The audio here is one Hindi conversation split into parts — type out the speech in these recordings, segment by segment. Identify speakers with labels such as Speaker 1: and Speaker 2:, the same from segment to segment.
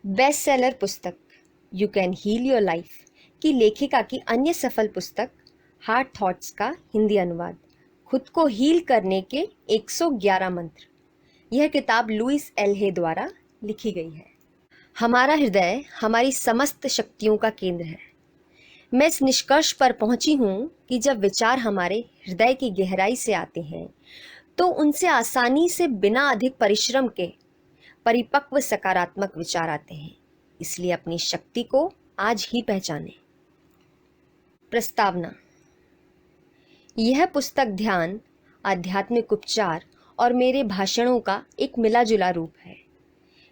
Speaker 1: बेस्ट सेलर पुस्तक you can heal your life की लेखिका की अन्य सफल पुस्तक हार्ट थॉट्स का हिंदी अनुवाद, खुद को हील करने के 111 मंत्र। यह किताब लुइस एल्हे द्वारा लिखी गई है। हमारा हृदय हमारी समस्त शक्तियों का केंद्र है। मैं इस निष्कर्ष पर पहुंची हूं कि जब विचार हमारे हृदय की गहराई से आते हैं तो उनसे आसानी से बिना अधिक परिश्रम के परिपक्व सकारात्मक विचार आते हैं। इसलिए अपनी शक्ति को आज ही पहचानें। प्रस्तावना। यह पुस्तक ध्यान, आध्यात्मिक उपचार और मेरे भाषणों का एक मिला जुला रूप है।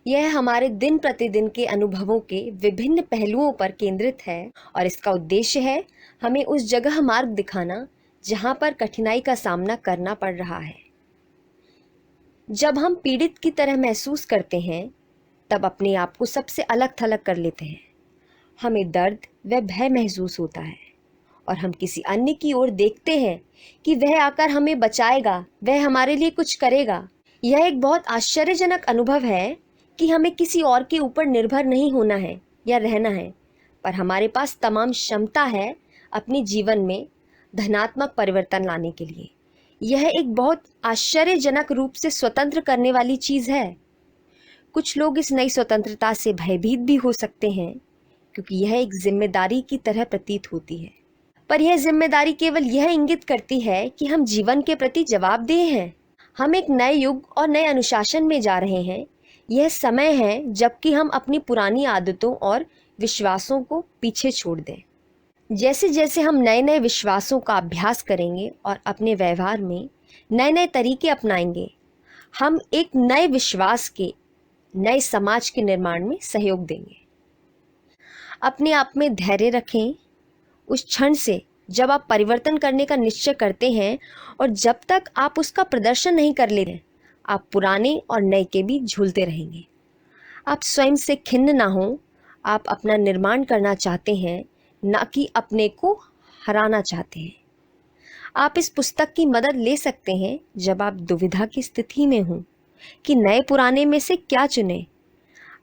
Speaker 1: यह हमारे दिन प्रतिदिन के अनुभवों के विभिन्न पहलुओं पर केंद्रित है और इसका उद्देश्य है हमें उस जगह मार्ग दिखाना जहां पर कठिनाई का सामना करना पड़ रहा है। जब हम पीड़ित की तरह महसूस करते हैं तब अपने आप को सबसे अलग थलग कर लेते हैं। हमें दर्द व भय महसूस होता है और हम किसी अन्य की ओर देखते हैं कि वह आकर हमें बचाएगा, वह हमारे लिए कुछ करेगा। यह एक बहुत आश्चर्यजनक अनुभव है कि हमें किसी और के ऊपर निर्भर नहीं होना है या रहना है, पर हमारे पास तमाम क्षमता है अपने जीवन में धनात्मक परिवर्तन लाने के लिए। यह एक बहुत आश्चर्यजनक रूप से स्वतंत्र करने वाली चीज़ है। कुछ लोग इस नई स्वतंत्रता से भयभीत भी हो सकते हैं क्योंकि यह एक जिम्मेदारी की तरह प्रतीत होती है, पर यह जिम्मेदारी केवल यह इंगित करती है कि हम जीवन के प्रति जवाबदेह हैं। हम एक नए युग और नए अनुशासन में जा रहे हैं। यह समय है जबकि हम अपनी पुरानी आदतों और विश्वासों को पीछे छोड़ दें। जैसे जैसे हम नए नए विश्वासों का अभ्यास करेंगे और अपने व्यवहार में नए नए तरीके अपनाएंगे, हम एक नए विश्वास के नए समाज के निर्माण में सहयोग देंगे। अपने आप में धैर्य रखें। उस क्षण से जब आप परिवर्तन करने का निश्चय करते हैं और जब तक आप उसका प्रदर्शन नहीं कर लेते, आप पुराने और नए के बीच झूलते रहेंगे। आप स्वयं से खिन्न ना हो। आप अपना निर्माण करना चाहते हैं, ना कि अपने को हराना चाहते हैं। आप इस पुस्तक की मदद ले सकते हैं जब आप दुविधा की स्थिति में हों कि नए पुराने में से क्या चुनें।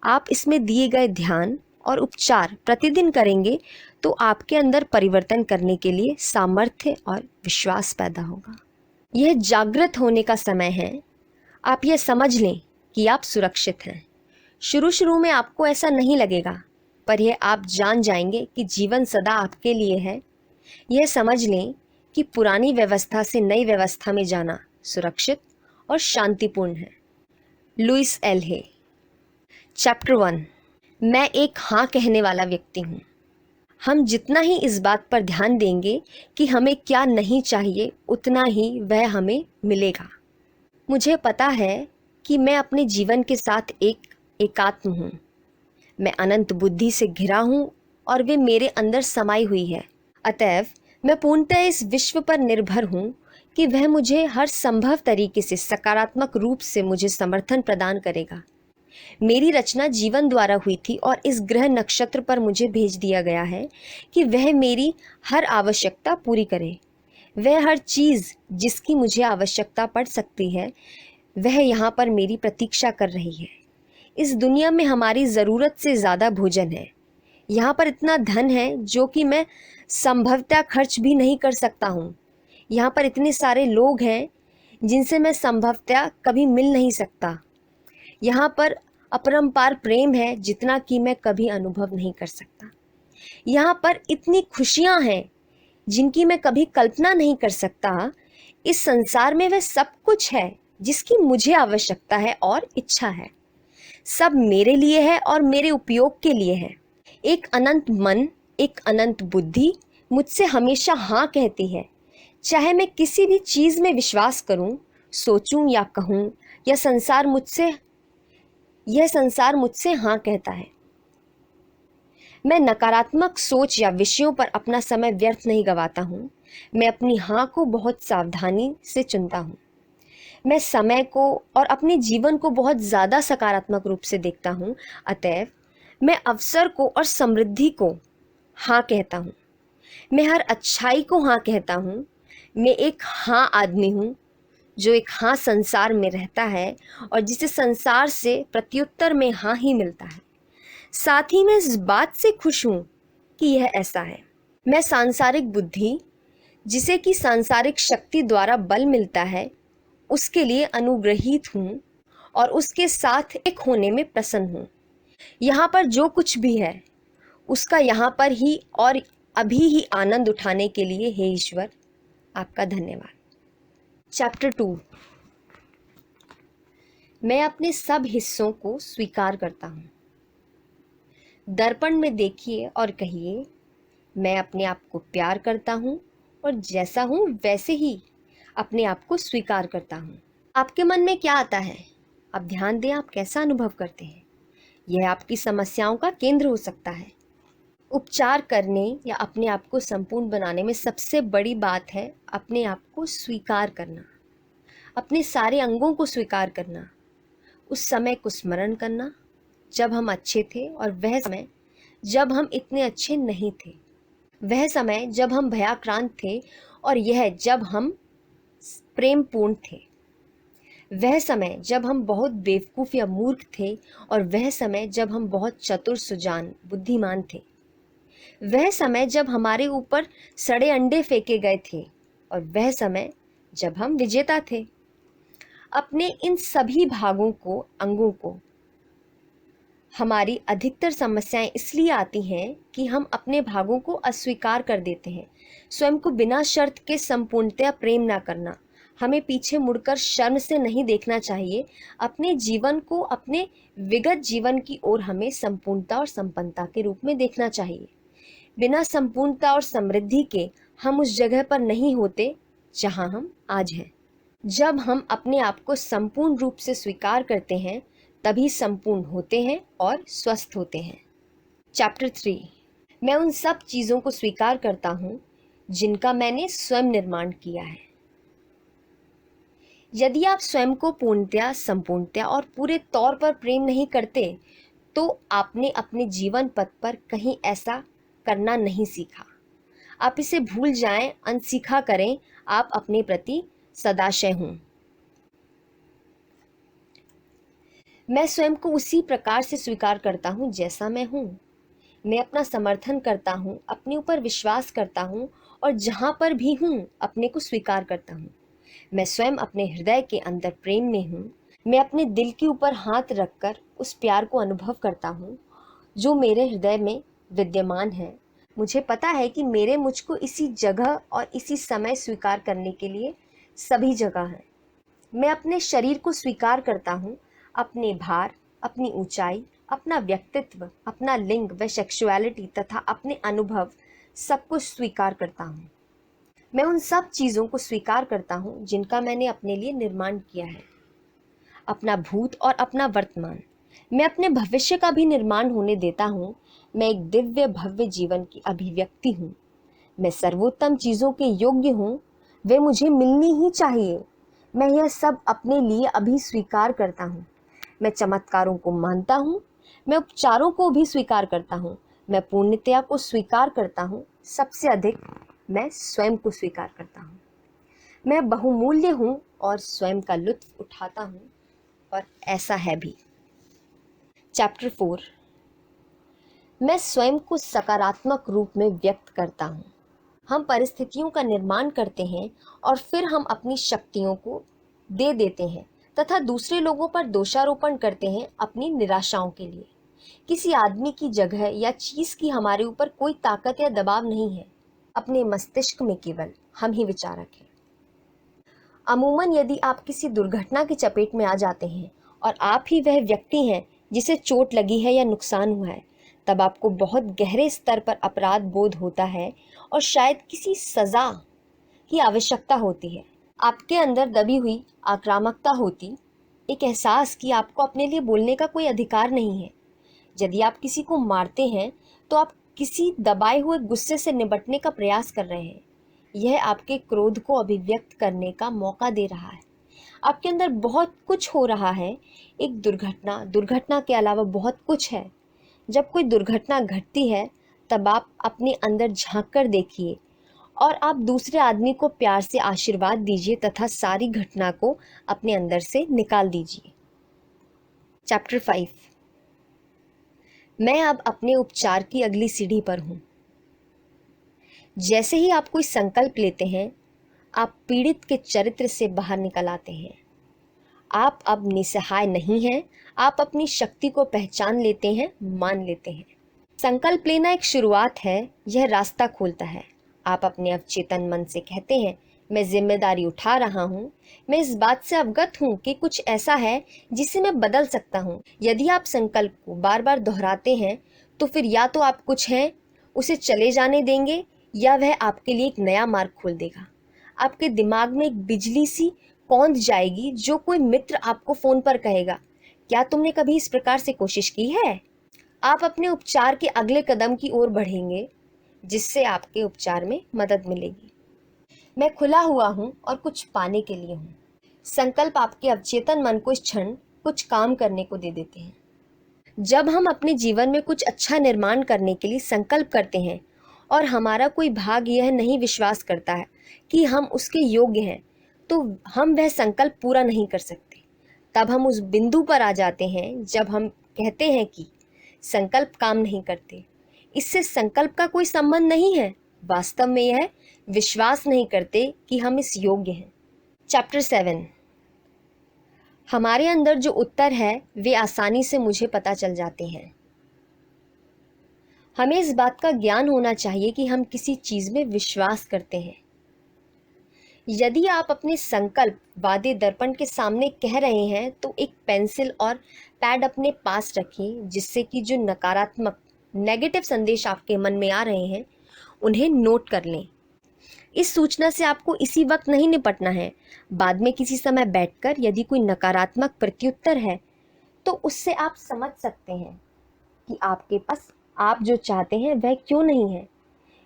Speaker 1: आप इसमें दिए गए ध्यान और उपचार प्रतिदिन करेंगे तो आपके अंदर परिवर्तन करने के लिए सामर्थ्य और विश्वास पैदा होगा। यह जागृत होने का समय है। आप यह समझ लें कि आप सुरक्षित हैं। शुरू शुरू में आपको ऐसा नहीं लगेगा, पर यह आप जान जाएंगे कि जीवन सदा आपके लिए है। यह समझ लें कि पुरानी व्यवस्था से नई व्यवस्था में जाना सुरक्षित और शांतिपूर्ण है। लुइस एल्हे। चैप्टर 1। मैं एक हाँ कहने वाला व्यक्ति हूँ। हम जितना ही इस बात पर ध्यान देंगे कि हमें क्या नहीं चाहिए, उतना ही वह हमें मिलेगा। मुझे पता है कि मैं अपने जीवन के साथ एक एकात्म हूँ। मैं अनंत बुद्धि से घिरा हूँ और वे मेरे अंदर समाई हुई है। अतएव मैं पूर्णतः इस विश्व पर निर्भर हूँ कि वह मुझे हर संभव तरीके से सकारात्मक रूप से मुझे समर्थन प्रदान करेगा। मेरी रचना जीवन द्वारा हुई थी और इस ग्रह नक्षत्र पर मुझे भेज दिया गया है कि वह मेरी हर आवश्यकता पूरी करे। वह हर चीज़ जिसकी मुझे आवश्यकता पड़ सकती है, वह यहाँ पर मेरी प्रतीक्षा कर रही है। इस दुनिया में हमारी ज़रूरत से ज़्यादा भोजन है। यहाँ पर इतना धन है जो कि मैं संभवतः खर्च भी नहीं कर सकता हूँ। यहाँ पर इतने सारे लोग हैं जिनसे मैं संभवतः कभी मिल नहीं सकता। यहाँ पर अपरंपार प्रेम है जितना कि मैं कभी अनुभव नहीं कर सकता। यहाँ पर इतनी खुशियाँ हैं जिनकी मैं कभी कल्पना नहीं कर सकता। इस संसार में वह सब कुछ है जिसकी मुझे आवश्यकता है और इच्छा है। सब मेरे लिए है और मेरे उपयोग के लिए है। एक अनंत मन, एक अनंत बुद्धि मुझसे हमेशा हाँ कहती है। चाहे मैं किसी भी चीज़ में विश्वास करूं, सोचूं या कहूं, यह संसार मुझसे हाँ कहता है। मैं नकारात्मक सोच या विषयों पर अपना समय व्यर्थ नहीं गवाता हूँ। मैं अपनी हाँ को बहुत सावधानी से चुनता हूँ। मैं समय को और अपने जीवन को बहुत ज़्यादा सकारात्मक रूप से देखता हूँ। अतएव मैं अवसर को और समृद्धि को हाँ कहता हूँ। मैं हर अच्छाई को हाँ कहता हूँ। मैं एक हाँ आदमी हूँ जो एक हाँ संसार में रहता है और जिसे संसार से प्रत्युत्तर में हाँ ही मिलता है। साथ ही मैं इस बात से खुश हूँ कि यह ऐसा है। मैं सांसारिक बुद्धि, जिसे कि सांसारिक शक्ति द्वारा बल मिलता है, उसके लिए अनुग्रहित हूँ और उसके साथ एक होने में प्रसन्न हूँ। यहाँ पर जो कुछ भी है उसका यहाँ पर ही और अभी ही आनंद उठाने के लिए हे ईश्वर आपका धन्यवाद। चैप्टर 2। मैं अपने सब हिस्सों को स्वीकार करता हूँ। दर्पण में देखिए और कहिए, मैं अपने आप को प्यार करता हूँ और जैसा हूँ वैसे ही अपने आप को स्वीकार करता हूँ। आपके मन में क्या आता है? अब ध्यान दें, आप कैसा अनुभव करते हैं। यह आपकी समस्याओं का केंद्र हो सकता है। उपचार करने या अपने आप को संपूर्ण बनाने में सबसे बड़ी बात है अपने आप को स्वीकार करना, अपने सारे अंगों को स्वीकार करना, उस समय को स्मरण करना जब हम अच्छे थे और वह समय जब हम इतने अच्छे नहीं थे, वह समय जब हम भयाक्रांत थे और यह जब हम प्रेमपूर्ण थे, वह समय जब हम बहुत बेवकूफ़ या मूर्ख थे और वह समय जब हम बहुत चतुर सुजान बुद्धिमान थे, वह समय जब हमारे ऊपर सड़े अंडे फेंके गए थे और वह समय जब हम विजेता थे। अपने इन सभी भागों को, अंगों को, हमारी अधिकतर समस्याएं इसलिए आती हैं कि हम अपने भागों को अस्वीकार कर देते हैं। स्वयं को बिना शर्त के संपूर्णतया प्रेम ना करना। हमें पीछे मुड़कर शर्म से नहीं देखना चाहिए। अपने जीवन को अपने विगत जीवन की ओर हमें संपूर्णता और संपन्नता के रूप में देखना चाहिए। बिना संपूर्णता और समृद्धि के हम उस जगह पर नहीं होते जहां हम आज हैं। जब हम अपने आप को संपूर्ण रूप से स्वीकार करते हैं तभी संपूर्ण होते हैं और स्वस्थ होते हैं। चैप्टर 3। मैं उन सब चीज़ों को स्वीकार करता हूँ जिनका मैंने स्वयं निर्माण किया है। यदि आप स्वयं को पूर्णतया, संपूर्णतया और पूरे तौर पर प्रेम नहीं करते तो आपने अपने जीवन पथ पर कहीं ऐसा करना नहीं सीखा। आप इसे भूल जाएं, अनसीखा करें। आप अपने प्रति सदाशय हूँ। मैं स्वयं को उसी प्रकार से स्वीकार करता हूँ जैसा मैं हूँ। मैं अपना समर्थन करता हूँ, अपने ऊपर विश्वास करता हूँ और जहाँ पर भी हूँ अपने को स्वीकार करता हूँ। मैं स्वयं अपने हृदय के अंदर प्रेम में हूँ। मैं अपने दिल के ऊपर हाथ रखकर उस प्यार को अनुभव करता हूँ जो मेरे हृदय में विद्यमान है। मुझे पता है कि मेरे मुझको इसी जगह और इसी समय स्वीकार करने के लिए सभी जगह है। मैं अपने शरीर को स्वीकार करता हूँ, अपने भार, अपनी ऊंचाई, अपना व्यक्तित्व, अपना लिंग व सेक्सुअलिटी तथा अपने अनुभव सब कुछ स्वीकार करता हूँ। मैं उन सब चीज़ों को स्वीकार करता हूँ जिनका मैंने अपने लिए निर्माण किया है। अपना भूत और अपना वर्तमान। मैं अपने भविष्य का भी निर्माण होने देता हूँ। मैं एक दिव्य भव्य जीवन की अभिव्यक्ति हूँ। मैं सर्वोत्तम चीज़ों के योग्य हूँ, वे मुझे मिलनी ही चाहिए। मैं यह सब अपने लिए अभी स्वीकार करता हूँ। मैं चमत्कारों को मानता हूँ। मैं उपचारों को भी स्वीकार करता हूँ। मैं पूर्णतया को स्वीकार करता हूँ। सबसे अधिक मैं स्वयं को स्वीकार करता हूँ। मैं बहुमूल्य हूँ और स्वयं का लुत्फ उठाता हूँ, और ऐसा है भी। चैप्टर 4। मैं स्वयं को सकारात्मक रूप में व्यक्त करता हूँ। हम परिस्थितियों का निर्माण करते हैं और फिर हम अपनी शक्तियों को दे देते हैं तथा दूसरे लोगों पर दोषारोपण करते हैं अपनी निराशाओं के लिए। किसी आदमी की जगह या चीज़ की हमारे ऊपर कोई ताकत या दबाव नहीं है। अपने मस्तिष्क में केवल हम ही विचारक हैं। अमूमन यदि आप किसी दुर्घटना की चपेट में आ जाते हैं और आप ही वह व्यक्ति हैं जिसे चोट लगी है या नुकसान हुआ है, तब आपको बहुत गहरे स्तर पर अपराध बोध होता है और शायद किसी सज़ा की आवश्यकता होती है। आपके अंदर दबी हुई आक्रामकता होती, एक एहसास कि आपको अपने लिए बोलने का कोई अधिकार नहीं है। यदि आप किसी को मारते हैं तो आप किसी दबाए हुए गुस्से से निपटने का प्रयास कर रहे हैं। यह आपके क्रोध को अभिव्यक्त करने का मौका दे रहा है। आपके अंदर बहुत कुछ हो रहा है। एक दुर्घटना के अलावा बहुत कुछ है। जब कोई दुर्घटना घटती है तब आप अपने अंदर झांक कर देखिए और आप दूसरे आदमी को प्यार से आशीर्वाद दीजिए तथा सारी घटना को अपने अंदर से निकाल दीजिए। चैप्टर 5। मैं अब अपने उपचार की अगली सीढ़ी पर हूँ। जैसे ही आप कोई संकल्प लेते हैं, आप पीड़ित के चरित्र से बाहर निकल आते हैं। आप अब निस्सहाय नहीं हैं, आप अपनी शक्ति को पहचान लेते हैं, मान लेते हैं। संकल्प लेना एक शुरुआत है, यह रास्ता खोलता है। आप अपने अवचेतन मन से कहते हैं, मैं जिम्मेदारी उठा रहा हूँ, मैं इस बात से अवगत हूँ कि कुछ ऐसा है जिसे मैं बदल सकता हूँ। यदि आप संकल्प को बार बार दोहराते हैं तो फिर या तो आप कुछ हैं उसे चले जाने देंगे या वह आपके लिए एक नया मार्ग खोल देगा। आपके दिमाग में एक बिजली सी कौंध जाएगी जो कोई मित्र आपको फोन पर कहेगा, क्या तुमने कभी इस प्रकार से कोशिश की है? आप अपने उपचार के अगले कदम की ओर बढ़ेंगे जिससे आपके उपचार में मदद मिलेगी। मैं खुला हुआ हूँ और कुछ पाने के लिए हूँ। संकल्प आपके अवचेतन मन को इस क्षण कुछ काम करने को दे देते हैं। जब हम अपने जीवन में कुछ अच्छा निर्माण करने के लिए संकल्प करते हैं और हमारा कोई भाग यह नहीं विश्वास करता है कि हम उसके योग्य हैं, तो हम वह संकल्प पूरा नहीं कर सकते। तब हम उस बिंदु पर आ जाते हैं जब हम कहते हैं कि संकल्प काम नहीं करते, इससे संकल्प का कोई संबंध नहीं है। वास्तव में यह विश्वास नहीं करते कि हम इस योग्य हैं। चैप्टर 7। हमारे अंदर जो उत्तर है वे आसानी से मुझे पता चल जाते हैं। हमें इस बात का ज्ञान होना चाहिए कि हम किसी चीज में विश्वास करते हैं। यदि आप अपने संकल्प वादे दर्पण के सामने कह रहे हैं तो एक पेंसिल और पैड अपने पास रखें, जिससे कि जो नकारात्मक नेगेटिव संदेश आपके मन में आ रहे हैं उन्हें नोट कर लें। इस सूचना से आपको इसी वक्त नहीं निपटना है। बाद में किसी समय बैठकर यदि कोई नकारात्मक प्रत्युत्तर है तो उससे आप समझ सकते हैं कि आपके पास आप जो चाहते हैं वह क्यों नहीं है।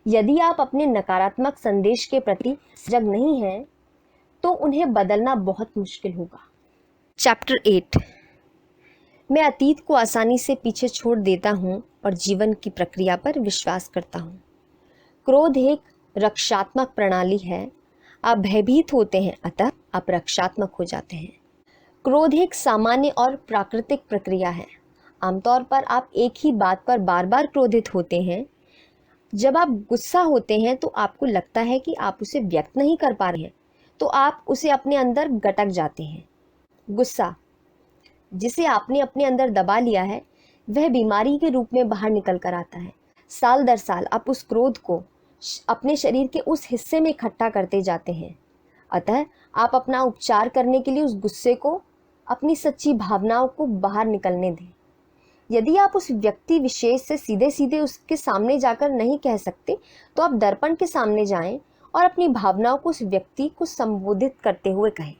Speaker 1: यदि आप अपने नकारात्मक संदेश के प्रति सजग नहीं हैं तो उन्हें बदलना बहुत मुश्किल होगा। चैप्टर 8। मैं अतीत को आसानी से पीछे छोड़ देता हूँ और जीवन की प्रक्रिया पर विश्वास करता हूँ। क्रोध एक रक्षात्मक प्रणाली है। आप भयभीत होते हैं, अतः आप रक्षात्मक हो जाते हैं। क्रोध एक सामान्य और प्राकृतिक प्रक्रिया है। आमतौर पर आप एक ही बात पर बार बार क्रोधित होते हैं। जब आप गुस्सा होते हैं तो आपको लगता है कि आप उसे व्यक्त नहीं कर पा रहे हैं, तो आप उसे अपने अंदर गटक जाते हैं। गुस्सा जिसे आपने अपने अंदर दबा लिया है वह बीमारी के रूप में बाहर निकल कर आता है। साल दर साल आप उस क्रोध को अपने शरीर के उस हिस्से में इकट्ठा करते जाते हैं। अतः आप अपना उपचार करने के लिए उस गुस्से को, अपनी सच्ची भावनाओं को बाहर निकलने दें। यदि आप उस व्यक्ति विशेष से सीधे सीधे उसके सामने जाकर नहीं कह सकते तो आप दर्पण के सामने जाएं और अपनी भावनाओं को उस व्यक्ति को संबोधित करते हुए कहें।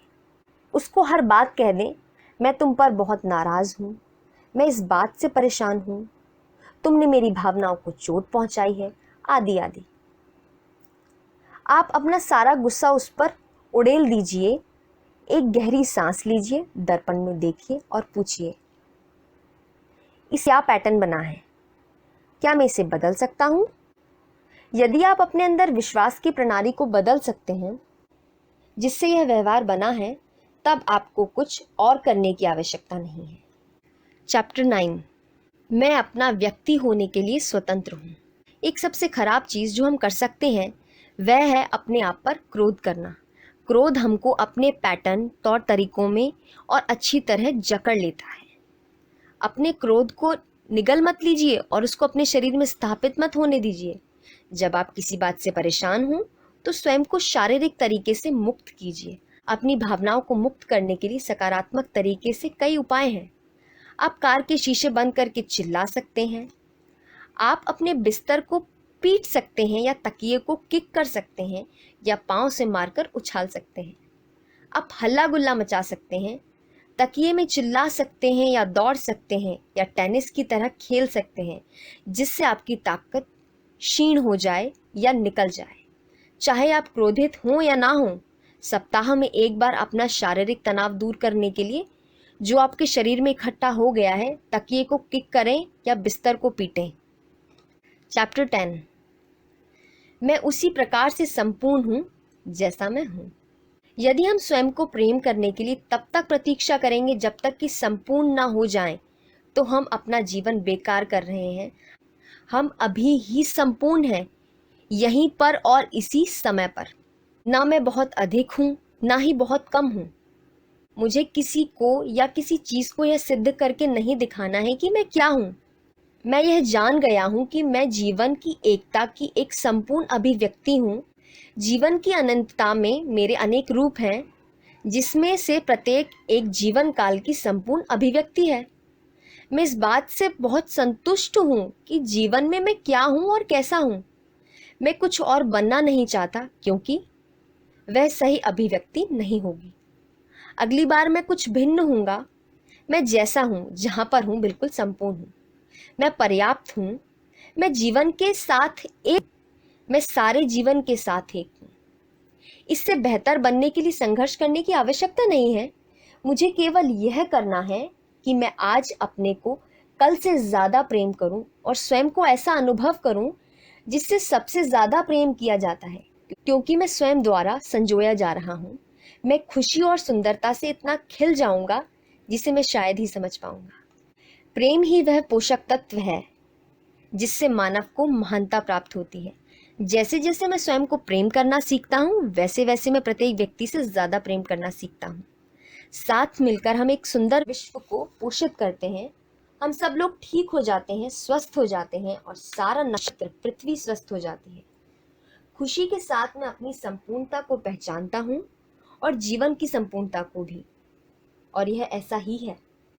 Speaker 1: उसको हर बात कह दें, मैं तुम पर बहुत नाराज हूँ, मैं इस बात से परेशान हूँ, तुमने मेरी भावनाओं को चोट पहुंचाई है, आदि आदि। आप अपना सारा गुस्सा उस पर उड़ेल दीजिए। एक गहरी सांस लीजिए, दर्पण में देखिए और पूछिए, इस क्या पैटर्न बना है, क्या मैं इसे बदल सकता हूँ? यदि आप अपने अंदर विश्वास की प्रणाली को बदल सकते हैं जिससे यह व्यवहार बना है, तब आपको कुछ और करने की आवश्यकता नहीं है। चैप्टर 9। मैं अपना व्यक्ति होने के लिए स्वतंत्र हूँ। एक सबसे खराब चीज़ जो हम कर सकते हैं वह है अपने आप पर क्रोध करना। क्रोध हमको अपने पैटर्न, तौर तरीकों में और अच्छी तरह जकड़ लेता है। अपने क्रोध को निगल मत लीजिए और उसको अपने शरीर में स्थापित मत होने दीजिए। जब आप किसी बात से परेशान हों तो स्वयं को शारीरिक तरीके से मुक्त कीजिए। अपनी भावनाओं को मुक्त करने के लिए सकारात्मक तरीके से कई उपाय हैं। आप कार के शीशे बंद करके चिल्ला सकते हैं, आप अपने बिस्तर को पीट सकते हैं या तकिए को किक कर सकते हैं या पांव से मारकर उछाल सकते हैं। आप हल्ला गुल्ला मचा सकते हैं, तकिए में चिल्ला सकते हैं या दौड़ सकते हैं या टेनिस की तरह खेल सकते हैं, जिससे आपकी ताकत क्षीण हो जाए या निकल जाए। चाहे आप क्रोधित हों या ना हों, सप्ताह में एक बार अपना शारीरिक तनाव दूर करने के लिए जो आपके शरीर में इकट्ठा हो गया है, तकिए को किक करें या बिस्तर को पीटें। चैप्टर 10। मैं उसी प्रकार से संपूर्ण हूँ जैसा मैं हूँ। यदि हम स्वयं को प्रेम करने के लिए तब तक प्रतीक्षा करेंगे जब तक कि संपूर्ण ना हो जाएं, तो हम अपना जीवन बेकार कर रहे हैं। हम अभी ही संपूर्ण हैं, यहीं पर और इसी समय पर। ना मैं बहुत अधिक हूँ, ना ही बहुत कम हूँ। मुझे किसी को या किसी चीज़ को यह सिद्ध करके नहीं दिखाना है कि मैं क्या हूँ। मैं यह जान गया हूँ कि मैं जीवन की एकता की एक संपूर्ण अभिव्यक्ति हूँ। जीवन की अनंतता में मेरे अनेक रूप हैं, जिसमें से प्रत्येक एक जीवन काल की संपूर्ण अभिव्यक्ति है। मैं इस बात से बहुत संतुष्ट हूँ कि जीवन में मैं क्या हूँ और कैसा हूँ। मैं कुछ और बनना नहीं चाहता, क्योंकि वह सही अभिव्यक्ति नहीं होगी। अगली बार मैं कुछ भिन्न हूँगा। मैं जैसा हूँ, जहाँ पर हूँ, बिल्कुल संपूर्ण हूँ। मैं पर्याप्त हूँ। मैं जीवन के साथ एक मैं सारे जीवन के साथ एक हूँ। इससे बेहतर बनने के लिए संघर्ष करने की आवश्यकता नहीं है। मुझे केवल यह करना है कि मैं आज अपने को कल से ज़्यादा प्रेम करूं और स्वयं को ऐसा अनुभव करूं जिससे सबसे ज़्यादा प्रेम किया जाता है, क्योंकि मैं स्वयं द्वारा संजोया जा रहा हूं। मैं खुशी और सुंदरता से इतना खिल जाऊंगा जिसे मैं शायद ही समझ पाऊंगा। प्रेम ही वह पोषक तत्व है जिससे मानव को महानता प्राप्त होती है। जैसे जैसे मैं स्वयं को प्रेम करना सीखता हूँ, वैसे वैसे मैं प्रत्येक व्यक्ति से ज़्यादा प्रेम करना सीखता हूँ। साथ मिलकर हम एक सुंदर विश्व को पोषित करते हैं। हम सब लोग ठीक हो जाते हैं, स्वस्थ हो जाते हैं और सारा नक्षत्र पृथ्वी स्वस्थ हो जाती है। खुशी के साथ मैं अपनी संपूर्णता को पहचानता हूँ और जीवन की संपूर्णता को भी। और यह ऐसा ही है।